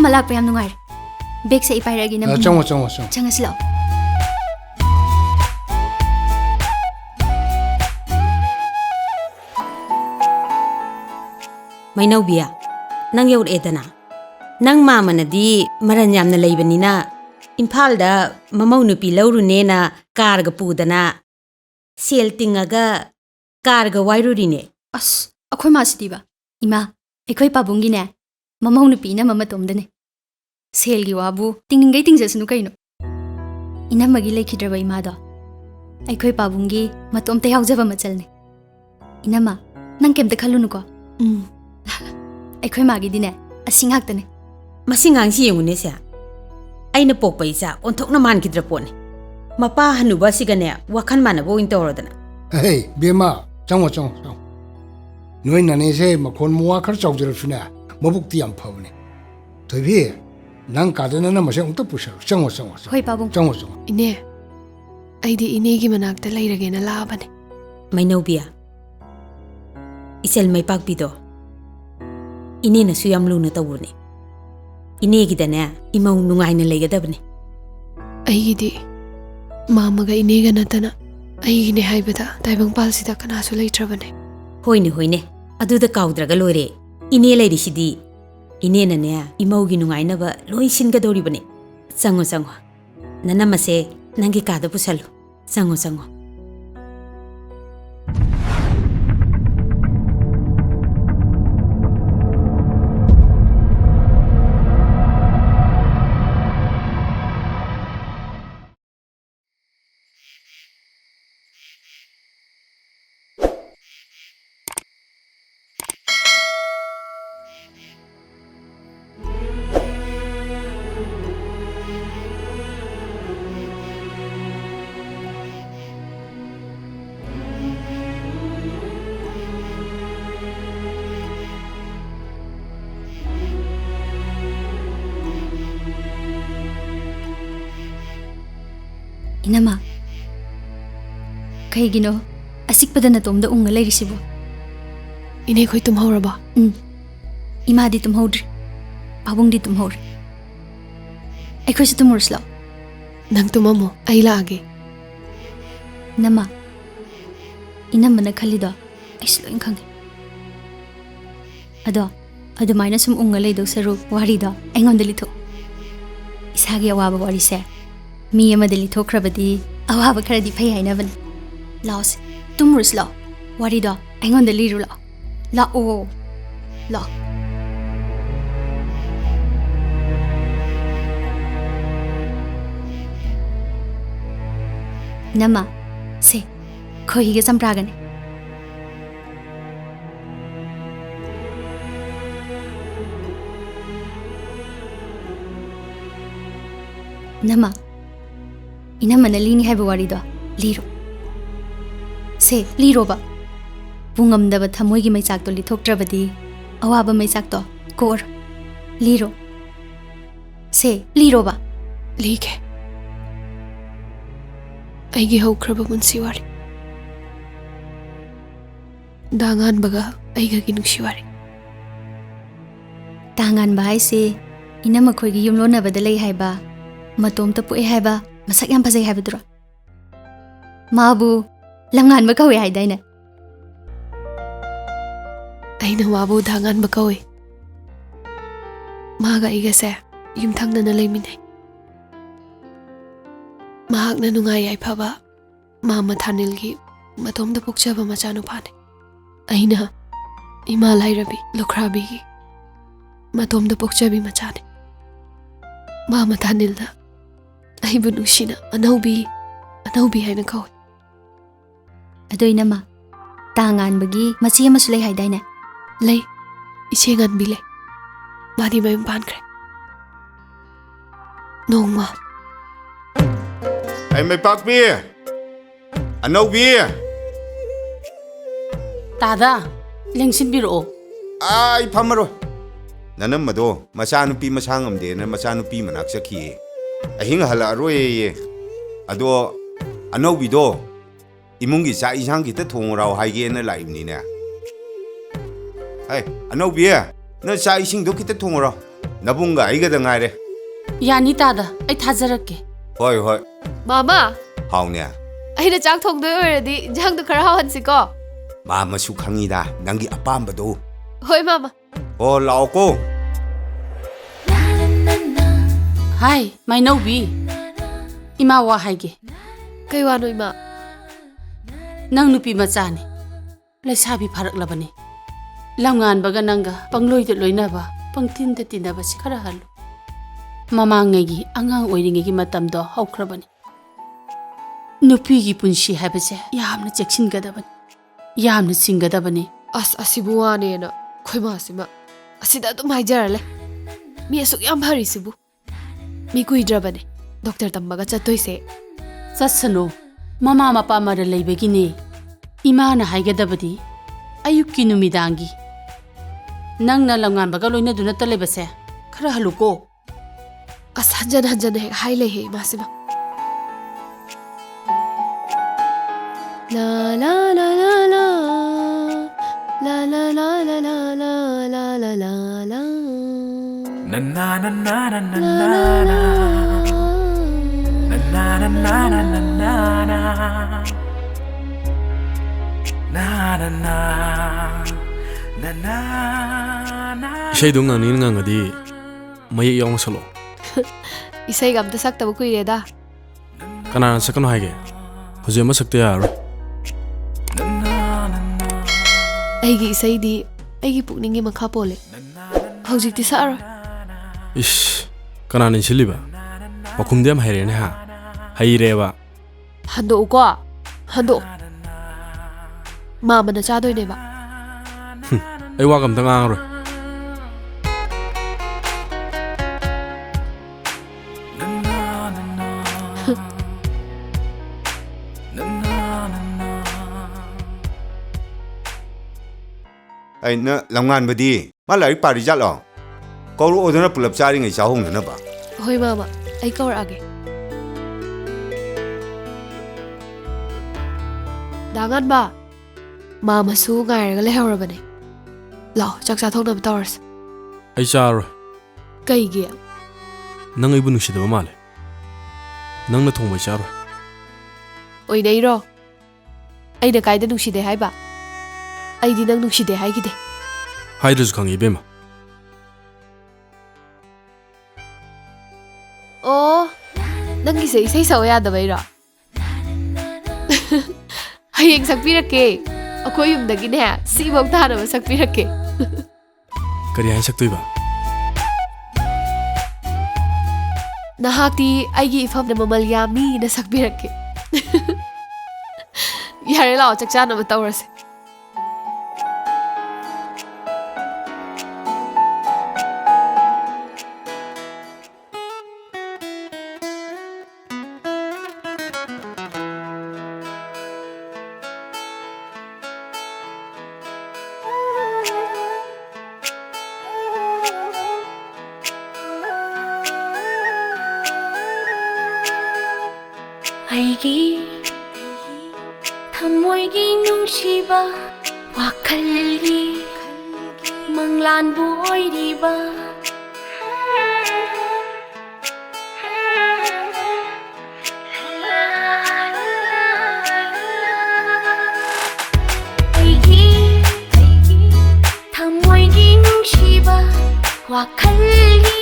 Inam malak pa yam nungai. Beg sa ipairagi na. Chongo. Changas lao. Manaubi, nang yaur edana. Nang mama na di maranyam na laybanina. Impalda mamau nupi laurunena karga pudana. Sel tingaga karga wairurine. As, akoy masitiba. Ima, akoy pabungi ne. Mamau nupi na mamatomdane. Sel gi wabu tingningay tingzasunu kaino. Ina magilay kidraba imado. Akoy pabungi matom tayaw jaba machalne. Inama, nang kemta khalunu ko. Akoy magi dine asing haktane. Masingang siyengune siya. Aina pokpa isa ontok na man kidrapone. Mapa hanuba sigane wakan manabo intorodana. Hey, Bema, chongo. Noi nane se makon muwa khar chawjara suna mabukti yam phawne. Tobi nang kadana na mase ungta pusar. Chongo. Hoy pabung. Chongo. Ine. Aidi inegi manakta lairage na labane. Manaubi. Isel may pagpido. Ine na suyam luna tawurne. Ine gidana imaw nungay na laygadabne. Aigidi mamaga inega natana aigine haibada taibang palsida kanasu laitrabane. Hoine. Aduda kaudraga loire. Ine lairishidi. Ine na ne imaw gi nungay na ba loy singadoribane. Sango. Nanamase nangi kada pusalo. Sango. Inama, kay gino, asik pa na tom da unga lay risibo. Ine ko'y tumhawra ba? Ima di tumhawdri, pabung di tumhawri. Ay ko'y sa tumurslaw. Nang tumamo, ay lagi. Nama, inama nagkalido, ay sloing kangi. Ado may na sumunga lay daw sa wari daw, ay ngondalito. Isagi awaba wari se. Mi madali thokrabadi awaba kharadi phai hainaban laos tumrus lao wari do aingon da liru lao nama se khoi ge sampragane nama ina manalini hai bawari do liro se liro ba pungam da ba thamoi gi mai chak to li thoktrabadi awa ba mai chak to kor liro se liro ba Lige. Aigi hawkraba munsi wari. Dangan baga aiga ginungsi wari. Dangan ba se ina makhoi gi yumlo na badalai hai ba matom ta puai hai ba masak yam pazai haibadura mabu langan ba kawi hai daina aina wabu dangan ba kawi maga iga se yumthang na laiminai mahak na nungai ai phaba mama thanil gi matom da pokchaba machanu phane aina ima lairabi lokrabi gi matom da pokchabi machane mama thanil da ai bunusina anaubi haina kawi adoi nama tangan bagi machi ama sulai hai daina lei iche ngan bi le madi mayum pankre nongma ai mai pak bi anaubi Tada lengsin biro ai phamaro nanam mado machanupi masangam de na machanupi manak sakhi ahinga hala roye ado anaubi do imungi sa isang kita thongrao haige na laibni ne hai anaubi na sa ising do kita thongrao Nabunga aigada ngaire. Yani tada, ay thajarake. Hoi hoi. Mama, Haune. ꯑꯩꯅ ꯆꯥꯛ ꯊꯣꯡꯗꯣꯏ ꯑꯣꯏꯔꯗꯤ ꯏꯟꯖꯥꯡꯗꯣ ꯈꯔ ꯍꯥꯎꯍꯟꯁꯤꯀꯣ Mamasu khangida nangi apambado. ꯍꯣꯏ ꯃꯥꯃꯥ Oh laoko. Hai, MANAOBI. Ima wa haige. ꯀꯩ ꯋꯥꯅꯣ ꯏꯃꯥ Nang nupi machani. Laisabi pharaklabani. Langanbaga nanga pangloida loinaba, pangtinda tinaba si khara halu. Mamangegi angang oiringegi matamdo haukrabani. Nupi gi punshi habase yamna cheksingadabani. Yamna singadabani. ꯑꯁ ꯑꯁꯤꯕꯨ ꯋꯥꯅꯦꯅ ꯑꯩꯈꯣꯏ ꯃꯥꯁꯤꯃ ꯑꯁꯤꯗ ꯑꯗꯨꯝ ꯍꯥꯏꯖꯔ ꯂꯩ ꯃꯤ ꯑꯁꯨꯛ ꯌꯥꯝ ꯐꯔꯤꯁꯤꯕꯨ ꯃꯤ ꯀꯨꯏꯗ꯭ꯔꯕꯅꯦ doctor ꯇꯝꯕꯒ ꯆꯠꯇꯣꯏꯁꯦ Satsano, mama mapa mara leibegine. Imana haigadabadi. Ayukki numidangi. Nangna langanbaga loina duna talebase. Khara haluko. ꯑꯁ ꯍꯟꯖꯟ ꯍꯟꯖꯟ ꯍꯦꯛ ꯍꯥꯏ ꯂꯩꯍꯦ ꯏꯃꯥꯁꯤꯃ لا لا لا لا لا لا لا لا لا لا لا لا لا لا لا Na na na na na na na na na na na na na na na na na na. Ishay dong nang ninang ngadi may iyong salo. 이세이가 아무도 싹다고 그이래다 Kana sa kano haige. Hoje masakte yaro. ꯑꯩꯒꯤ ꯏꯁꯩꯗꯤ ꯑꯩꯒꯤ ꯄꯨꯛꯅꯤꯡꯒꯤ ꯃꯈꯥ ꯄꯣꯜꯂꯦ ꯍꯧꯖꯤꯛꯇꯤ ꯁꯛꯑꯔꯣꯏ Ish kana nin siliba. Makumde am hairene ha. Haireba. ꯍꯟꯗꯣꯛꯎꯀꯣ ꯍꯟꯗꯣꯛ ꯃꯥꯃꯅ ꯆꯥꯗꯣꯏꯅꯦꯕ Ay wagam tang angro. Ay na langan badi. Malari pari jalo. Kauru odana pulap chari ngai chahong na ba. ꯍꯣꯏ ꯃꯥꯃꯥ ꯑꯩ ꯀꯧꯔꯛꯑꯒꯦ ꯗꯥꯉꯥꯟꯕ ꯃꯥꯃꯁꯨ ꯉꯥꯏꯔꯒ ꯂꯩꯍꯧꯔꯕꯅꯦ ꯂꯥꯎ ꯆꯥꯛ ꯆꯥꯊꯣꯛꯅꯕ ꯇꯧꯔꯁꯤ Ay charo. ꯀꯩꯒꯤ Nang ibu nusidaba male. Nang na thongbai charo. ꯑꯣꯏꯅꯩꯔꯣ ꯑꯩꯅ ꯀꯥꯏꯗ ꯅꯨꯡꯁꯤꯗꯦ ꯍꯥꯏꯕ ꯑꯩꯗꯤ ꯅꯪ ꯅꯨꯡꯁꯤꯗꯦ ꯍꯥꯏꯈꯤꯗꯦ Haidras khangi bema. ꯑꯣ ꯅꯪꯒꯤꯁꯦ ꯏꯁꯩ ꯁꯛꯑꯣ ꯌꯥꯗꯕꯩꯔꯣ ꯍꯌꯦꯡ ꯁꯛꯄꯤꯔꯛꯀꯦ ꯑꯩꯈꯣꯏ ꯌꯨꯝꯗꯒꯤꯅꯦ ꯁꯤꯐꯧ ꯊꯥꯅꯕ ꯁꯛꯄꯤꯔꯛꯀꯦ Kari hai saktoiba. ꯅꯍꯥꯛꯇꯤ ꯑꯩꯒꯤ ꯏꯐꯝꯗ ꯃꯃꯜ ꯌꯥꯝꯃꯤꯅ ꯁꯛꯄꯤꯔꯛꯀꯦ ꯌꯥꯔꯦ ꯂꯥꯛꯑꯣ ꯆꯥꯛ ꯆꯥꯅꯕ ꯇꯧꯔꯁꯦ ꯑꯩꯒꯤ ꯊꯃꯣꯏꯒꯤ ꯅꯨꯡꯁꯤꯕ ꯋꯥꯈꯜꯒꯤ ꯃꯪꯂꯥꯟꯕꯨ ꯑꯣꯏꯔꯤꯕ ꯑꯩꯒꯤ ꯊꯃꯣꯏꯒꯤ ꯅꯨꯡꯁꯤꯕ ꯋꯥꯈꯜꯒꯤ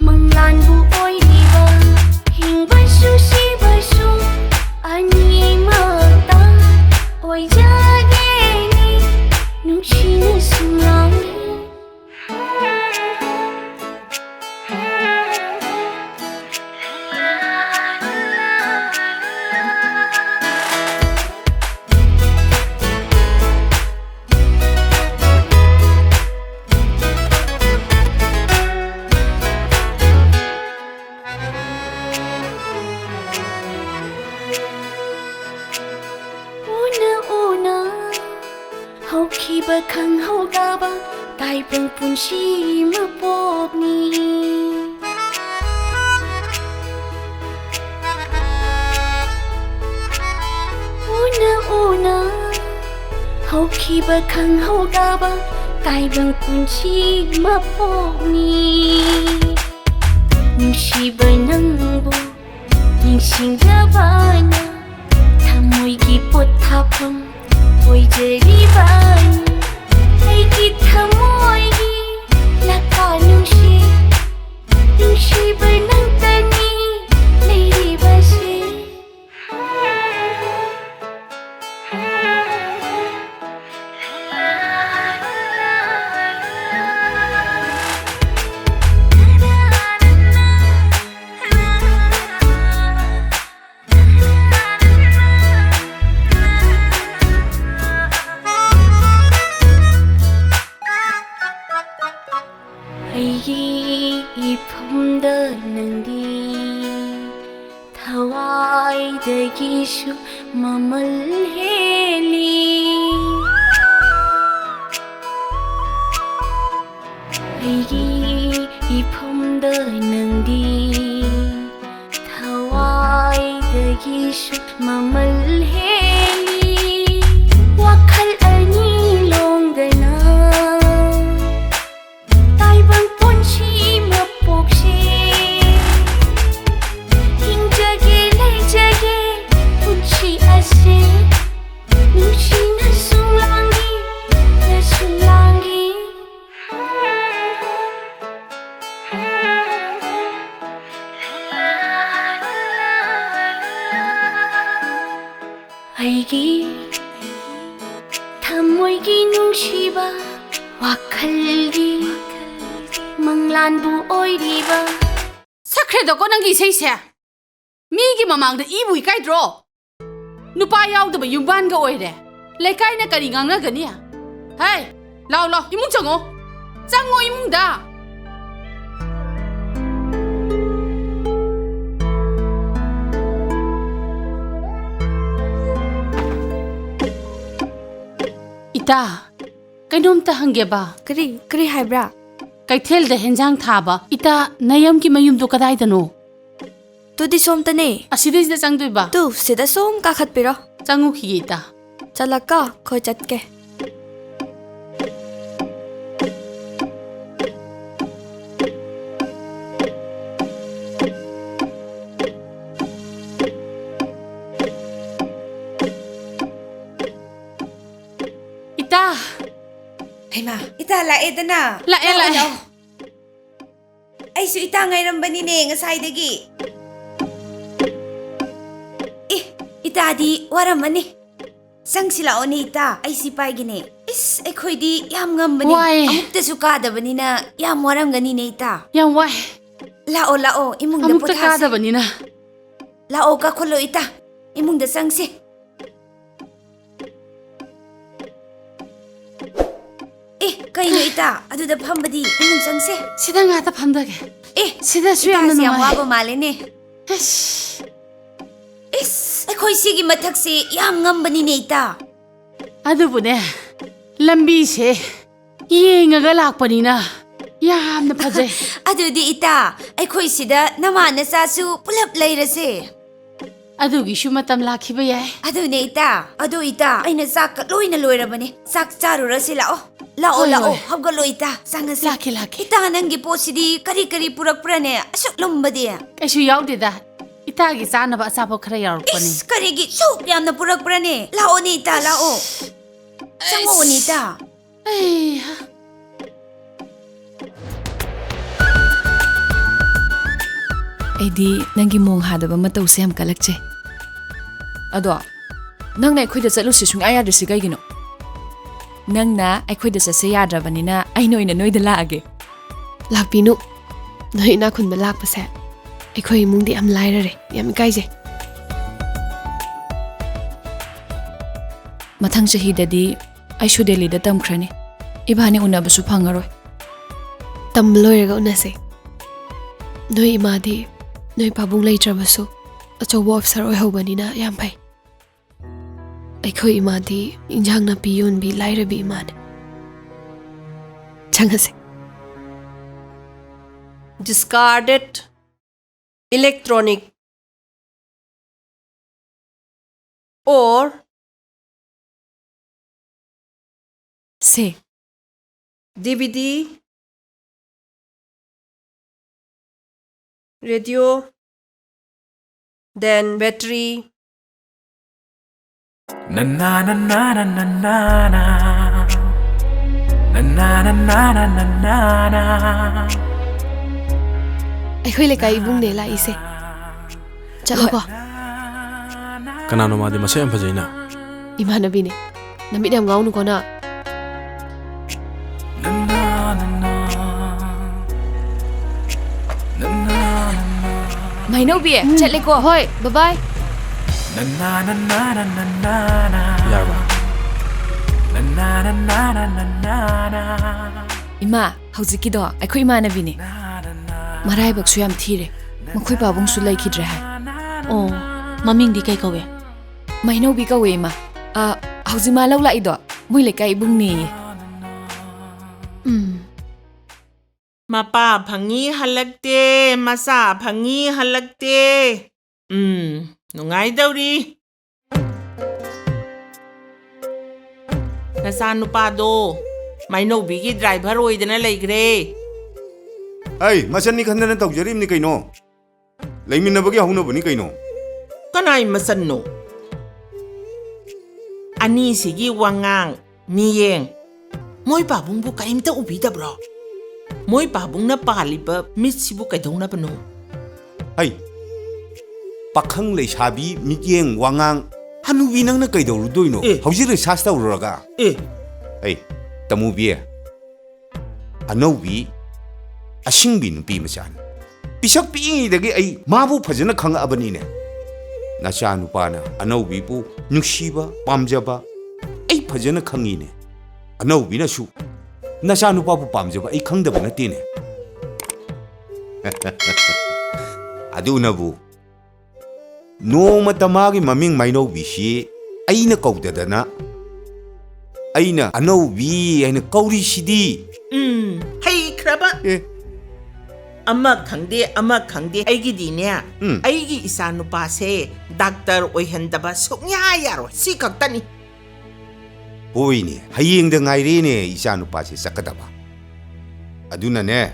ꯃꯪꯂꯥꯟꯕꯨ ꯑꯣꯏꯔꯤꯕ ꯍꯤꯡꯕꯁꯨ ꯁꯤꯕꯁꯨ ꯑꯅꯤꯃꯛꯇ ꯑꯣꯏꯖꯒꯦ ꯅꯨꯡꯁꯤꯅꯁꯨ ꯂꯥꯡꯏ ꯍꯧꯈꯤꯕ ꯈꯪꯍꯧꯗꯕ ꯇꯥꯏꯕꯪ ꯄꯨꯟꯁꯤ ꯃꯄꯣꯛꯅꯤ ꯎꯅ ꯎꯅ ꯍꯧꯈꯤꯕ ꯈꯪꯍꯧꯗꯕ Taibang punchi mapokni Nungsiba nangbo Ningsinggabana Tamoygi pothapam Oijariban Aigi tamoygi Laka nungsi Nungsiba nangtani Lairibase ifamda nangdi thawaidagisu mamal heli ifamda nangdi thawaidagisu mamal heli wakhal ani longdana Taibang punchi mapokse Hingjage laijage punchi ase Nungsi nasunglangi nasunglangi Aigi thamoygi nungsiba wakhalgi Manglanbu oiriba Sakredo ko nang gisay siya. Migi mamangda ibu ikay dro. Nupa yaw da ba yumban ga oire. Lekay na karingang na ganiya. Hey, lao imong chango. Chango imong da. Ita, kainom ta hangge ba? Kari haibra Kaithel da henjang thaba ita nayam ki mayum do kadai dano Tu di som tane asidis da changdoi ba Tu sida som ka khat piro changu khi ita Chalaka khoi chat ke ita Hema, ita lae dana. Lae. Ay su ita ngayrambani ne ngasaydagi. Ita di waramani. Sang sila oni ita ay sipay gini. Ay koy di yam ngambani. Why? Amukta sukadabani na yam waram gani ne ita. yang wai Lao, imong da amuk ta potase. kada banina Lao ka kulo ita. Imong da sangsi. Kayo ita, ado da pambadi, imong sangsi. sida nga ta phamdage sida su yam ita siyang na wabo malini. Ay koy sige mataksi, yam ngambani ne ita. adu bune lambi se yengaga lakpanina yamna phajai Ado di ita, ay koy sida namana sasu pulap layrase. adu gi shu matam lakhiba yai Ado ne ita, ay nasak loy na loyrabani. Sak charurase lao. Lao, Hoy, hoy. habgalo ita, sangasi. Laki. Ita nangi po sidi kari purak prane, asok lumbadi. kaisu yaudeda ita gi chanaba asabo khara yarukpani Is, karigi, so, yam na purak prane. Lao ni ita, lao. Sango ni ita. ai Aidi nangi mong hadaba matau se am kalakche Ado nang na akhoi da chalu se sung aya da se gai gino Nang na akhoi da se yadrabani na ai noi na noi da laage Lakpinu noi na khun ba lakpase akhoi imung di am lairare yam kaije Mathang chahi da di ai shu Delhi da tamkhrani ibhani unabasu phangaroi tam loiraga unase noi imadi noi pabung leitrabasu achobo officer oi hobanina yam phai akhoi imadi injang na piyon bi lairabi imane changase discarded electronic or se DVD, radio, then battery. Na na na na na na na na. Na na na na na na na na. ꯑꯩꯈꯣꯏ ꯂꯩꯀꯥꯏ ꯏꯕꯨꯡꯅꯦ ꯂꯥꯛꯏꯁꯦ ꯆꯠꯂꯣꯀꯣ Kanano madi masaya ang fajay na. ꯏꯃꯥꯟꯅꯕꯤꯅꯦ ꯅꯨꯃꯤꯠ ꯌꯥꯝ ꯉꯥꯎꯅꯨꯀꯣ ꯅꯪ ꯃꯩꯅꯧꯕꯤ ꯆꯠꯂꯦꯀꯣ ꯍꯣꯏ ꯕꯥꯏ Na na na na na na na na. Yarba. Na na na na na na na na. ꯏꯃꯥ ꯍꯧꯖꯤꯛꯀꯤꯗꯣ ꯑꯩꯈꯣꯏ ꯏꯃꯥꯟꯅꯕꯤꯅꯦ ꯃꯔꯥꯏꯕꯛꯁꯨ ꯌꯥꯝ ꯊꯤꯔꯦ ꯃꯈꯣꯏ ꯄꯥꯕꯨꯡꯁꯨ ꯂꯩꯈꯤꯗ꯭ꯔꯦ ꯍꯥꯏ ꯑꯣ ꯃꯃꯤꯡꯗꯤ ꯀꯩ ꯀꯧꯋꯦ ꯃꯩꯅꯧꯕꯤ ꯀꯧꯋꯦ ꯏꯃꯥ ꯍꯧꯖꯤꯛ ꯃꯥ ꯂꯧ ꯂꯥꯛꯏꯗꯣ ꯃꯣꯏ ꯂꯩꯀꯥꯏ ꯏꯕꯨꯡꯅꯦꯌꯦ Mapa phangi halakte, masa phangi halakte. Nungai dauri. Nasa nupa do. Mainobi ki driver oidana laigre. Ay, masan ni khandana tawjarim ni kaino. Laiminabagi haunabani kaino. Kanai masan no. Ani sigi wangang, miyeng. Moy babung bu kaimta ubida bro. Moy babung na paliba mitsibu kaidong na pano. Ay, pakhang leisabi migyeng wangang hanubi nang na kaidawrudoino. Haujir sasta uraga. Ay, tamubi. Anobi asingbi nupi masan. Pisak piingi dagi ay mabu fajana khanga abani ne. Nasha nupana anobi pu nuksiba pamjaba ay fajana khangi ne. Anobi na su Nasha nupa pu pamjaba ay khangdaba na tine. Adu nabu no matamagi maming mainobi si ay na kaudadana ay na anobi ay na kauri sidi. Hey kraba. Ama khangde aigi di ne. Aigi isa nupa se doctor oihandaba suknya yaro si kaktani. Hoine hayeng da ngaire ne isa nupa se sakadaba. Aduna ne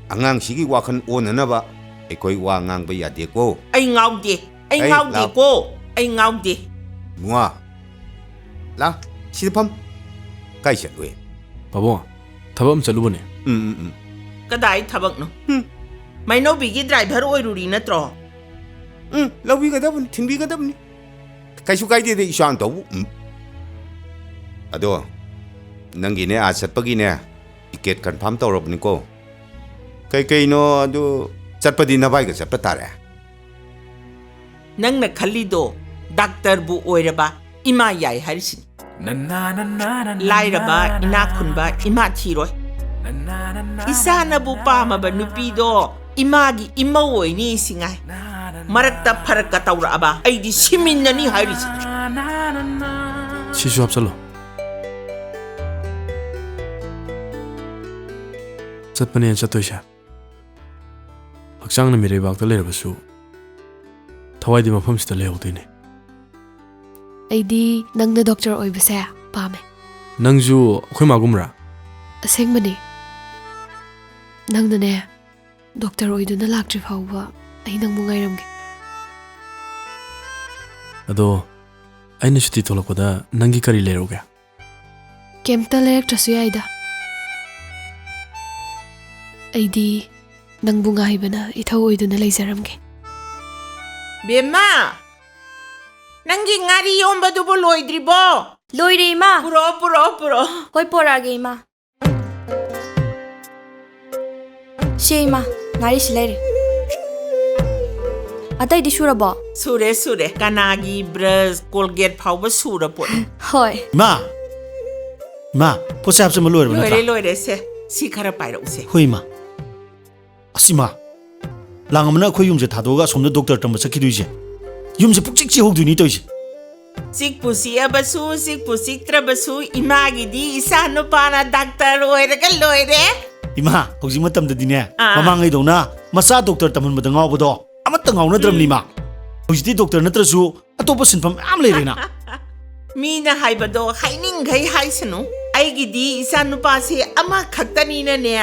angang sigi wakhan onanaba ekoi wa ngang ba yade ko. Ay ngaude ko. Ay ngaude. Mua. La, sidapam. Kai chatwe. Pabong, tabam chalubane. Kadai thabak no. Mainobi ki driver oiruri natro. Lawi gadabun, thinbi gadabni. Kaisu kaide de isan tawu. Ado, nangi ne a chatpagi ne ticket confirm tawrabni ko. Kai no adu chatpadi nabai ga chatpa tare. Nang na khalido doctor bu oiraba ima yai harisin. Na na na na na. Lairaba ina khunba ima thiroi. Isa na bu pamaba nupido imagi ima oini singai. Marakta farakka tawraba aidi siminani harisin. Sisu hapsalo. Chatpani an chatoisha. Hakchang na mirai bakta leirabasu. Thawai di mafam sita lehodine. ꯑꯩꯗꯤ ꯅꯪꯅ doctor ꯑꯣꯏꯕꯁꯦ ꯄꯥꯝꯃꯦ Nangju khoi magumra. ꯑꯁꯦꯡꯕꯅꯤ ꯅꯪꯅꯅꯦ doctor ꯑꯣꯏꯗꯨꯅ ꯂꯥꯛꯇ꯭ꯔꯤ ꯐꯥꯎꯕ ꯑꯩ ꯅꯪꯕꯨ ꯉꯥꯏꯔꯝꯒꯦ Ado aina shuti tholakpada nangi kari leroge. ꯀꯩꯝꯇ ꯂꯩꯔꯛꯇ꯭ꯔꯁꯨ ꯌꯥꯏꯗ ꯑꯩꯗꯤ ꯅꯪꯕꯨ ꯉꯥꯏꯕꯅ ꯏꯊꯧ ꯑꯣꯏꯗꯨꯅ ꯂꯩꯖꯔꯝꯒꯦ Bema! Nangi ngari yomba dubo loidribo. Loire ima. Puro. Hoi porage ima. She ima. Ngari silere. Atai di surabo. Sure. Kanagi brush Colgate powder sura pot. Hoi. Ma, posap sa malur ba na? Loire se. Si khara paira use. Hoy ma. Asima. Langam na ko yum je thadoga somna doctor tam sa kiduise. Yum je pukchik chi hogdu ni toise. Sik pusi trabasu imagi di isa no pana doctor oira ka loire. Ima, hogji matam da dine. Mamangai dona masa doctor taman madang ngaw bodo. Amat ngaw na dram ni ma. Hogji doctor na trasu atopa sinpam am leirena. Mina haibado haining gai haisanu. ꯑꯩꯒꯤꯗꯤ ꯏꯆꯥ ꯅꯨꯄꯥꯁꯦ ꯑꯃꯈꯛꯇꯅꯤꯅꯅꯦ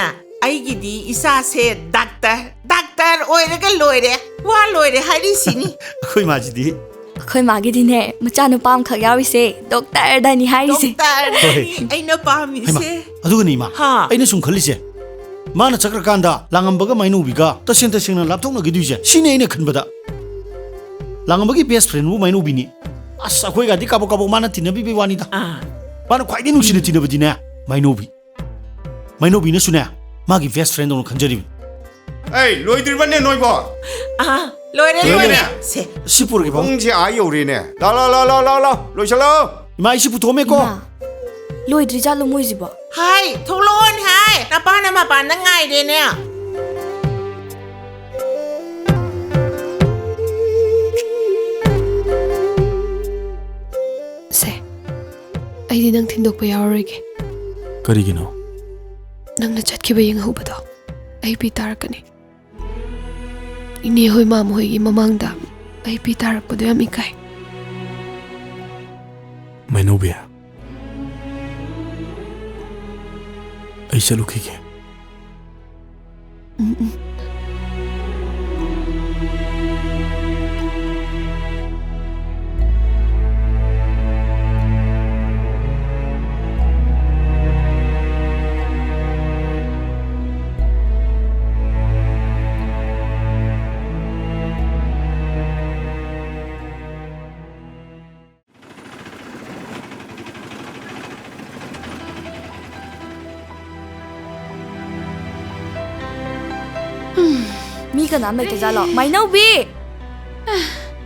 ꯑꯩꯒꯤꯗꯤ ꯏꯆꯥꯁꯦ doctor ꯑꯣꯏꯔꯒ ꯂꯣꯏꯔꯦ ꯋꯥ ꯂꯣꯏꯔꯦ ꯍꯥꯏꯔꯤꯁꯤꯅꯤ ꯑꯩꯈꯣꯏ ꯃꯥꯁꯤꯗꯤ ꯑꯩꯈꯣꯏ ꯃꯥꯒꯤꯗꯤꯅꯦ ꯃꯆꯥꯅꯨꯄꯥ ꯑꯃꯈꯛ ꯌꯥꯎꯔꯤꯁꯦ ꯗꯣꯛꯇꯔꯗꯅꯤ ꯍꯥꯏꯔꯤꯁꯦ ꯗꯣꯛꯇꯔꯅꯤ ꯑꯩꯅ ꯄꯥꯝꯃꯤꯁꯦ ꯑꯗꯨꯒꯅꯤ ꯏꯃꯥ ꯑꯩꯅ ꯁꯨꯝ ꯈꯜꯂꯤꯁꯦ ꯃꯥꯅ ꯆꯠꯈ꯭ꯔꯀꯥꯟꯗ ꯂꯥꯡꯉꯝꯕꯒ ꯃꯥꯏꯅꯧꯕꯤꯒ ꯇꯁꯦꯡꯅ ꯂꯥꯞꯊꯣꯛꯅꯈꯤꯗꯣꯏꯁꯦ ꯁꯤꯅꯦ ꯑꯩꯅ ꯈꯟꯕꯗ ꯂꯥꯡꯉꯝꯕꯒꯤ ꯕꯦꯁ ꯐ꯭ꯔꯦꯟꯕꯨ ꯃꯥꯏꯅꯧꯕꯤꯅꯤ ꯑꯁ ꯑꯩꯈꯣꯏꯒꯗꯤ ꯀꯥꯕꯣꯛ ꯃꯥꯅ ꯇꯤꯟꯅꯕꯤꯕꯩ ꯋꯥꯅꯤꯗ ꯃꯥꯅ ꯈ꯭ꯋꯥꯏꯗꯒꯤ ꯅꯨꯡꯁꯤꯅ ꯇꯤꯟꯅꯕꯗꯤꯅꯦ ꯃꯥꯏꯅꯧꯕꯤꯅꯁꯨꯅꯦ ꯃꯥꯒꯤ ꯕꯦꯁ ꯐ꯭ꯔꯦꯟꯗꯧꯅ ꯈꯟꯖꯔꯤꯕꯅꯤ ꯑꯩ ꯂꯣꯏꯗ꯭ꯔꯤꯕꯅꯦ ꯅꯣꯏꯕꯣ ꯂꯣꯏꯔꯦ ꯁꯤ ꯄꯨꯔꯒꯦ ꯄꯥꯕꯨꯡ ꯄꯨꯡꯁꯦ ꯌꯧꯔꯦꯅꯦ ꯂꯥꯎ ꯂꯣꯏꯁꯜꯂꯣ ꯏꯃꯥ ꯑꯩ ꯁꯤ ꯄꯨꯊꯣꯛꯑꯝꯃꯦꯀꯣ ꯂꯣꯏꯗ꯭ꯔꯤ ꯖꯥꯠꯂꯣ ꯃꯣꯏꯁꯤꯕꯣ ꯍꯥꯏ ꯊꯣꯛꯂꯛꯑꯣꯅꯦ ꯍꯥꯏ ꯅꯄꯥꯅ ꯃꯄꯥꯟꯗ ꯉꯥꯏꯔꯦꯅꯦ ꯁꯦ ꯑꯩꯗꯤ ꯅꯪ ꯊꯤꯟꯗꯣꯛꯄ ꯌꯥꯎꯔꯔꯣꯏꯒꯦ ꯀꯔꯤꯒꯤꯅꯣ ꯅꯪꯅ ꯆꯠꯈꯤꯕ ꯌꯦꯡꯍꯧꯕꯗꯣ ꯑꯩ ꯄꯤ ꯇꯥꯔꯛꯀꯅꯤ ꯏꯅꯦ ꯍꯣꯏ ꯃꯥꯝ ꯍꯣꯏꯒꯤ ꯃꯃꯥꯡꯗ ꯑꯩ ꯄꯤ ꯇꯥꯔꯛꯄꯗꯣ ꯌꯥꯝ ꯏꯀꯥꯏ ꯃꯥꯏꯅꯧꯕꯤ ꯑꯩ ꯆꯠꯂꯨꯈꯤꯒꯦ ꯃꯤ ꯀꯅꯥꯝ ꯂꯩꯇ ꯖꯥꯠꯂꯣ ꯃꯥꯏꯅꯧꯕꯤ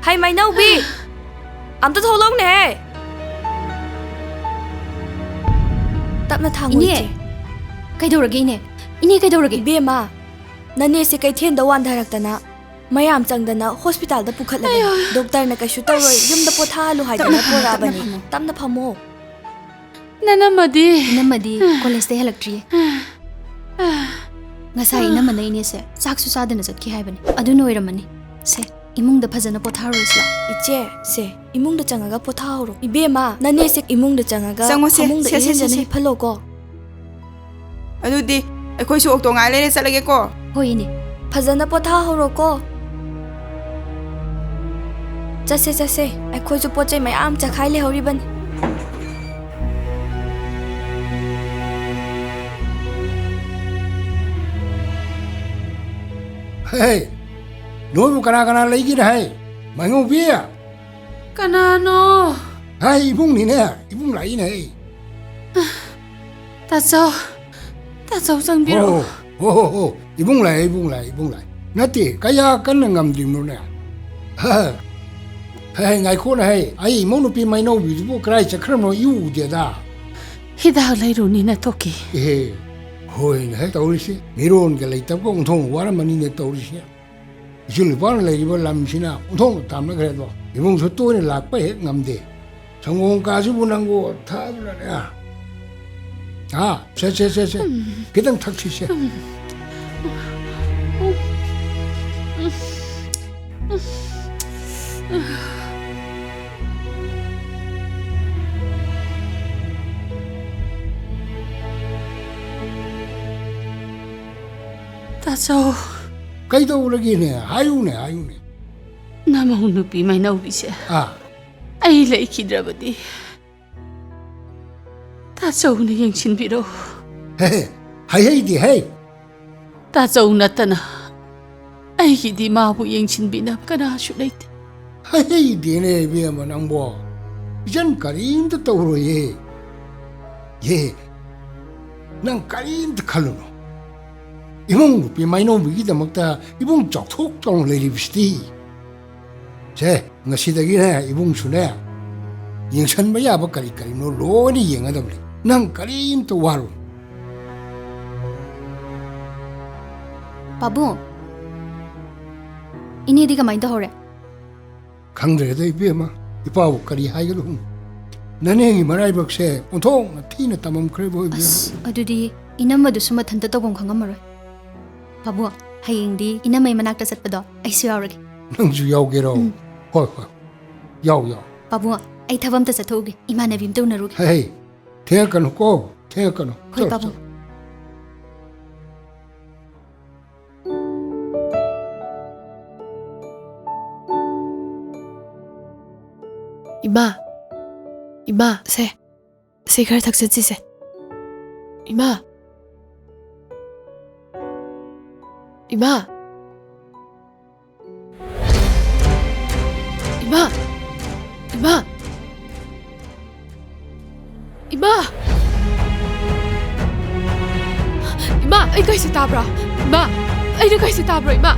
ꯍꯥꯏ ꯃꯥꯏꯅꯧꯕꯤ ꯑꯝꯇ ꯊꯣꯛꯂꯛꯎꯅꯦ ꯇꯞꯅ ꯊꯥꯡꯉꯨ ꯏꯅꯦ ꯀꯩꯗꯧꯔꯒꯦ ꯏꯅꯦ ꯀꯩꯗꯧꯔꯒꯦ ꯏꯕꯦꯝꯃ ꯅꯅꯦꯁꯦ ꯀꯩꯊꯦꯜꯗ ꯋꯥꯟꯊꯔꯛꯇꯅ ꯃꯌꯥꯝ ꯆꯪꯗꯅ ꯍꯣꯁꯄꯤꯇꯥꯜꯗ ꯄꯨꯈꯠꯂꯕꯅꯤ ꯗꯣꯛꯇꯔꯅ ꯀꯩꯁꯨ ꯇꯧꯔꯣꯏ ꯌꯨꯝꯗ ꯄꯣꯊꯥꯍꯜꯂꯨ ꯍꯥꯏꯗꯅ ꯄꯨꯔꯛꯑꯕꯅꯤ ꯇꯞꯅ ꯐꯝꯃꯣ ꯏꯅꯝꯃꯗꯤ ꯀꯣꯂꯦꯖꯇ ꯍꯜꯂꯛꯇ꯭ꯔꯤꯌꯦ ꯉꯁꯥꯏ ꯏꯅꯝꯃꯅ ꯏꯅꯦꯁꯦ ꯆꯥꯛꯁꯨ ꯆꯥꯗꯅ ꯆꯠꯈꯤ ꯍꯥꯏꯕꯅꯤ ꯑꯗꯨꯅ ꯑꯣꯏꯔꯝꯃꯅꯤ ꯁꯦ ꯏꯃꯨꯡꯗ ꯐꯖꯅ ꯄꯣꯊꯥꯔꯨꯔꯁꯤ ꯏꯆꯦ ꯁꯦ ꯏꯃꯨꯡꯗ ꯆꯪꯉꯒ ꯄꯣꯊꯥꯍꯧꯔꯣ ꯏꯕꯦꯝꯃ ꯅꯅꯦꯁꯦ ꯏꯃꯨꯡꯗ ꯆꯪꯉꯒ ꯐꯃꯨꯡꯗ ꯏꯔꯦꯟꯖꯅ ꯍꯤꯞꯍꯜꯂꯣꯀꯣ ꯑꯗꯨꯗꯤ ꯑꯩꯈꯣꯏꯁꯨ ꯑꯣꯛꯇꯣ ꯉꯥꯏ ꯂꯩꯔꯦ ꯆꯠꯂꯒꯦꯀꯣ ꯍꯣꯏ ꯏꯅꯦ ꯐꯖꯅ ꯄꯣꯊꯥꯍꯧꯔꯣꯀꯣ ꯆꯠꯁꯦ ꯑꯩꯈꯣꯏꯁꯨ ꯄꯣꯠ ꯆꯩ ꯃꯌꯥꯝ ꯆꯈꯥꯏ ꯂꯩꯍꯧꯔꯤꯕꯅꯤ Hey, noi bu kana lagi dah hey. Mangu biya. Kanano? Hey, ibung ni ne, ibung lai ne. Tatsau sang biro. Oh, ibung lai. Nanti kaya kan ngam dim nu ne. Hey, ngai ko na hey. Ai mau nu pi mai no bi bu krai chakram no yu de da. Hidak lai ru ni na toki. Hey. Hoi na tau ri si miron ke lai tab ko thong wara mani ne tau ri si jul ban lai ba lam sina thong tam na gre do ibung so to ne lak pa he ngam de changong ka ju bunang go tha bla ne se kitang thak thi se Tatsau. Kai đâu lagi ne? Hayu ne. Namau nupi Mainaobi se. Ai lai kidrabadi. Tatsau ne yengchin biro. Hey di hey. Tatsau natana. Ai ki di ma bu yengchin bina kana shu lait. Hey di ne bi ma nang bo. Jan karin ta tawro ye. Nang karin ta khalu. Ibung pi Mainobi gi damakta ibung chok thok tong le ribsti che ngasi dagi ne ibung sune yengchan ba ya ba kari no lo ni yenga dam nang karim to waru Babu ini di kamai da hore khangre da ibe ma ipaw kari hai ga lu nane gi marai bak se onthong thina tamam khre bo ibe adudi inamadu suma thanta tobom khangamaro Babu, hayeng di inamay manakta satpado ay suyawragi. Nang suyaw gero. Hoy. Yaw. Babu, ay thabam ta sathogi. Imanabim to narugi. Hey. Thea kan ko ꯊꯦꯡꯉꯛꯀꯅꯨ ꯍꯣꯏ ꯄꯥꯕꯨꯡ Ima, se khar thak sit se. Ima. Ima. Ima. Ima. Ima. Ima, ai kai se tabra. Ima, ai na kai se tabra, Ima.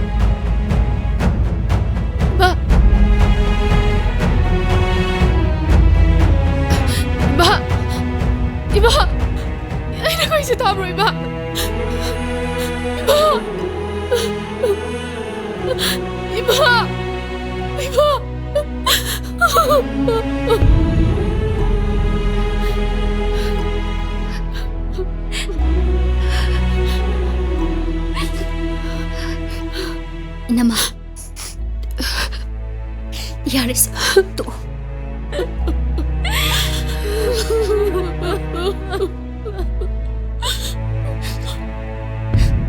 Ima. Ima, ai na kai se tabra, Ima. Ima. Ima. Inama. Yaris, to.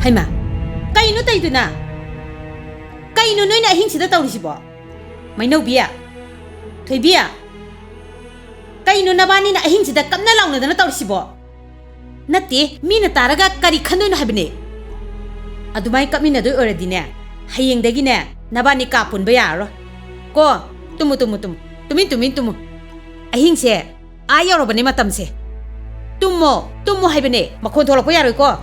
Haima, kaino taiduna? Kaino noina ahing sida tawrisibo? Mainaobi, Thoibi, kaino nabani na ahing sida kamna launa dana tawrisibo? Natti, mina taraga kari khandoino habine. Adumai kapmina doi oradine, hayengdagine nabani kapun bayaro. Ko, tumu. Tumu. Ahing se, ayarobane matamse. Tumu habine, makon tholakpo yaroi ko.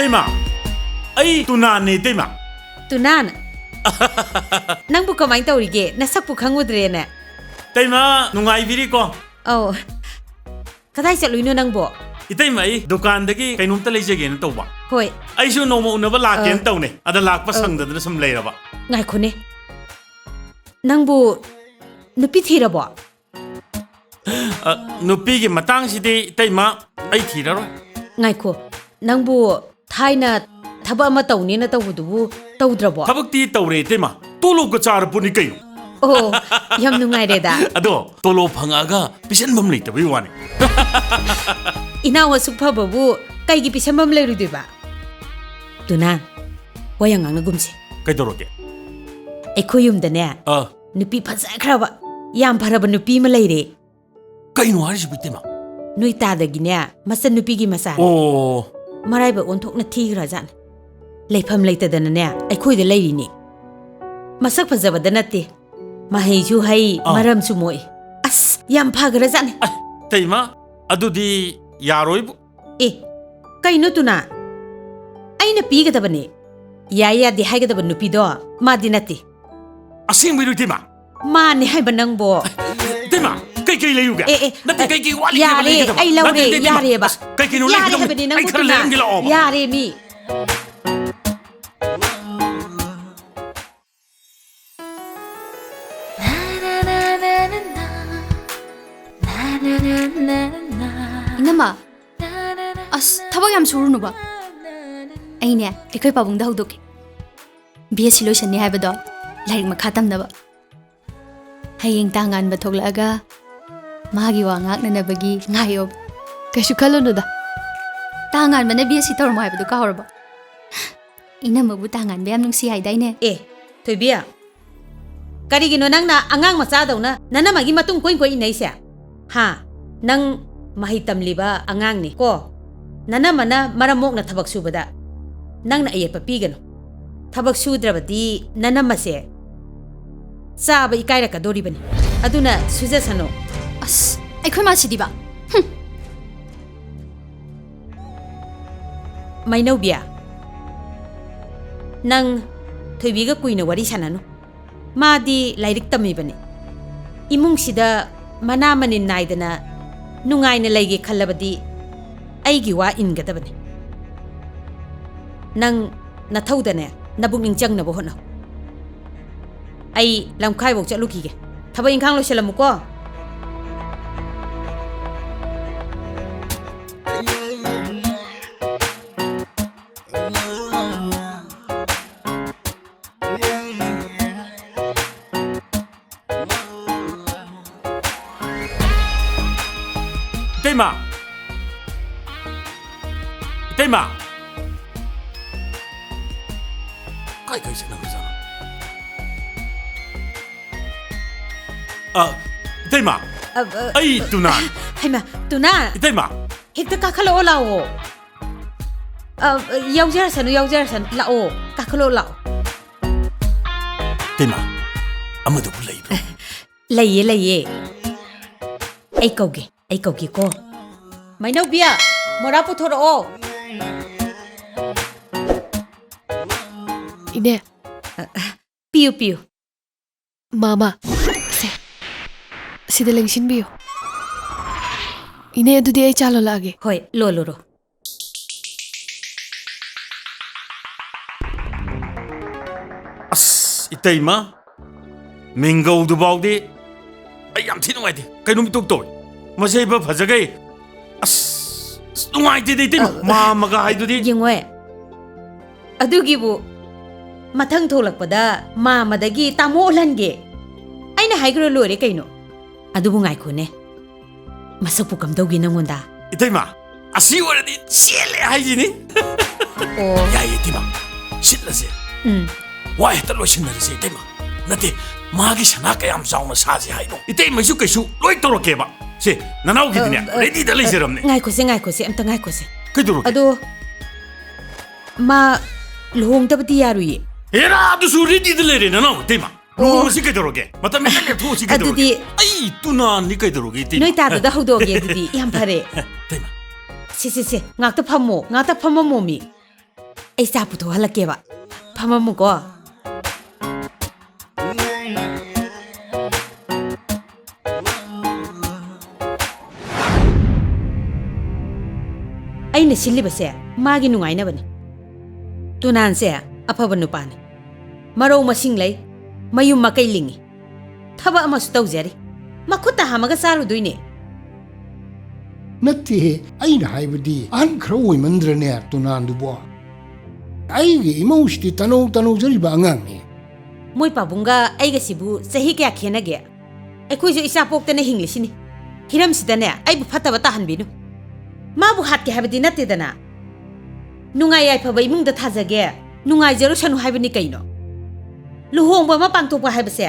Tema, ai tunane tema. Tunana. Nang bu kamai tawrige, nasak bu khangudrene. Tema, nungai biri ko. Oh. Kadai chatluino nang bo? Itai mai dukan dagi kainumta leijege na tawba. Hoi. Aisu nomo unaba laken tawne. Ada lakpa sangdadna sum leiraba. Ngai khone. Nang bu nupi thirabo. Nupi gi matang sidi taima ai thiraro. Ngai kho. Nang bu Thaina thaba ama tawni na tawudu tawdrabo. Thabakti tawre tema. Tolo ko char puni kaino. Oh, yam nungai reda. Ado tolo phangaga pisan bam leita bai wani. Inawa sukpha babu kaigi pisan bam leiru diba. Tuna wayang ang nagumsi. Kai doroge. Ekhoyum dane. Nupi phajakhraba yam pharaba nupi ma leire. Kaino harisi bitema. Nui ta dagine masan nupi gi masa. Oh. Maraiba onthokna thigra jan. Leifam leitadana ne aikhoida leirini. Masak phajabada nate. Mahaiju hai maram su moi. As yam phagra jan. Taima adudi yaroibu. Kaino tuna. Aina pigadabane. Yaya di haigadaba nupido madi nate. Asing biru tema. Mane haiba nangbo. Tema. Kai layuga. Nate kai wali yare ai laure yare ba. Kai no yare habane nang butuna. Yare mi. Inama. As thabak yam surunu ba. Aine ekoi pabung da hudok. BSc loisan ni haibado. Lairik makha tamnaba. Hayeng tangan ba thoklaga magi wa ngaknanabagi ngayob Kaisu khalono da. Tangan mana BSc tawrmo haibado ka horba. Inamabu tangan ba yam nungsi haidaine. Thoibia. Karigino nangna angang macha dauna nanamagi matung koi inaise. Ha, nang mahitamliba angang ni ko. Nanamana maramok na thabak subada. Nang na ayepa pigano. Thabak sudrabadi nanamase. Saba ikaira ka doribani. Aduna sujasano. As, aikoi ma sidiba. Mainaobi. Nang Thoibiga kuina wari sanano. Madi lairik tamibani. Imung sida manamanin naidana nungai na laigi khalabadi ꯑꯩꯒꯤ ꯋꯥ ꯏꯟꯒꯗꯕꯅꯤ ꯅꯪ ꯅꯊꯧꯗꯅꯦ ꯅꯕꯨꯛꯅꯤꯡ ꯆꯪꯅꯕ ꯍꯣꯠꯅꯧ ꯑꯩ ꯂꯝꯈꯥꯏꯐꯥꯎ ꯆꯠꯂꯨꯈꯤꯒꯦ ꯊꯕꯛ ꯏꯪꯈꯥꯡ ꯂꯣꯏꯁꯤꯜꯂꯝꯃꯨꯀꯣ Itema! Itema! Kai kai sena bizana. Itema! Ai tunan! Haima, tunan! Itema! Hekta kakalo lao. Yaujarasan lao. Kakalo lao. Itema! Amadu lay bro. Laye. Ay kaugi ko. Manaubi, mora puthoro. Ine. Piu. Mama. Se. Sida lengshin biyo. Ine adudi ay chalo lagi. Hoy, lolo. As, Itema! Mingo du baudi. Ay am thi nungai di. Kai numi tuk toy. Masay ba phajagay. As, nungai di Itema. Ma maga hai du di. Yingwe. Adugibu. Mathang tholakpada mamadagi tamo ulange. Aina haigro lore kaino. Adubu ngai khone. Masapu kamdaugi nangonda. Itema, asi waradi chele haijini. Oh. Ya Itema. Sitlase. Why heta loishinarase Itema. Nate magi sana kayam sauna saji haino. Itema su kaisu loi torokeba. Se nanau gidine ready da leiseramne. Ngai khose amta ngai khose. Kaidoro. Ado ma luhong tabati yaruye. Era adu su ready da leire nanau Itema. Luhong si kaidoroge. Mata mele thu si kaidoroge. Adudi ai tuna ni kaidoroge Itema. Noi ta da haudoge adudi yam phare. Itema. Se ngakta phamo momi. Ai sa putho halakeba. Phamamu ko. Aina silibase magi nungaina bani tunan se afaba nupani maro masing lay mayum makai lingi thaba amasu tawjari makhuta hamaga saru duine natti aina haibudi an khro mandrane tunan dubo aigi emosti tano jariba angang ni moi pabunga aiga sibu sahi kya khenage aikoi jo isa poktane hinglisini hiram sidane aibu fataba tahanbinu Mabu hat ke habdi natte dana nungai ai phabai mung da thajage nungai jaru sanu haibani kaino luhongba ma pangtokpa haibase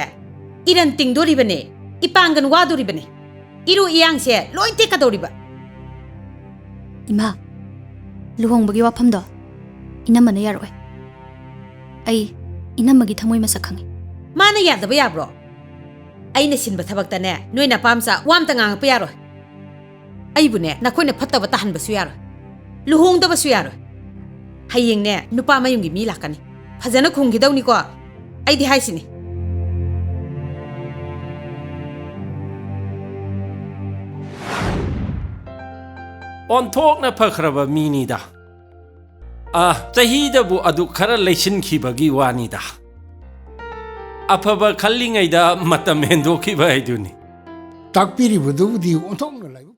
iran tingdori bane ipangan wadori bane iru iyang se loite ka dori ba Ima luhongbagi wafamdo inamana yaroi ai inamagi thamoi masa khangi mana yadaba yabro aina sinba thabakta ne noina pamsa wamta ngang pa yaroi Aibune nakoina phattaba tahanba su yaro luhongdaba su yaro hayeng ne nupa mayungi mi lakani phajana khungidawni ko aidi haisini onthokna phakraba mini da chahida bu adu khara leisin khibagi wani da afaba khallingai da matam hendo khiba haiduni takpiri bududi onthong na lai